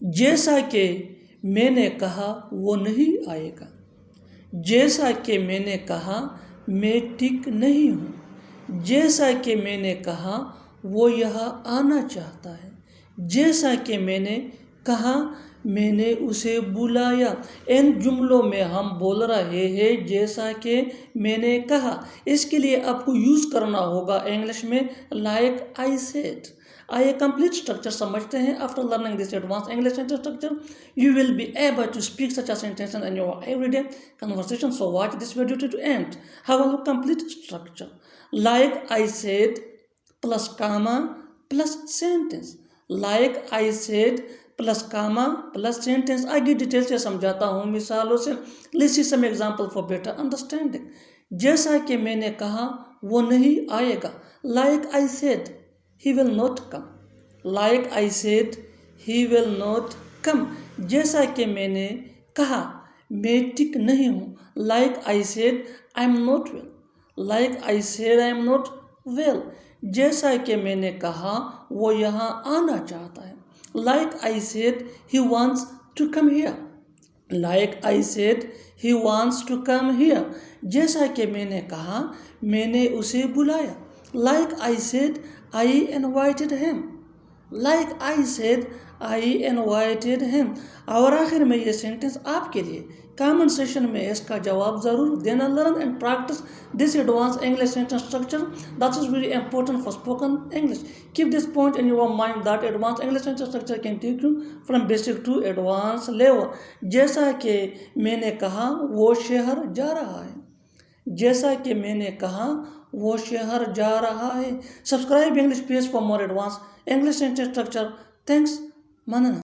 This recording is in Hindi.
जैसा कि मैंने कहा वो नहीं आएगा। जैसा कि मैंने कहा मैं ठीक नहीं हूँ। जैसा कि मैंने कहा वो यहाँ आना चाहता है। जैसा कि मैंने कहा मैंने उसे बुलाया। इन जुमलों में हम बोल रहे हैं जैसा कि मैंने कहा। इसके लिए आपको यूज़ करना होगा इंग्लिश में लाइक आई सेड। आइए कंप्लीट स्ट्रक्चर समझते हैं। After learning this advance English sentence structure you will be able to speak such a sentence in your everyday conversation. So watch this video to end. Have a look complete structure. Like I said plus comma plus sentence. Like I said plus comma plus sentence. आगे डिटेल से समझाता हूँ मिसालों से. Let's see some example for better understanding. जैसा कि मैंने कहा वो नहीं आएगा. Like I said he will not come. Like I said he will not come. जैसा कि मैंने कहा मैं ठीक नहीं हूँ. Like I said I am not well. Like I said I am not well. जैसा कि मैंने कहा वो यहाँ आना चाहता है. Like I said he wants to come here. Like I said he wants to come here. जैसा कि मैंने कहा मैंने उसे बुलाया. Like I said I invited him. Like I said I invited him. और आखिर में ये सेंटेंस आपके लिए. कमेंट सेशन में इसका जवाब ज़रूर देना. Learn and practice this advanced English sentence structure that is very important for spoken English. Keep this point in your mind that advanced English sentence structure can take you from basic to advanced level. जैसा कि मैंने कहा वो शहर जा रहा है. जैसा कि मैंने कहा वो शहर जा रहा है. Subscribe English page for more advance English sentence structure. Thanks. मनना.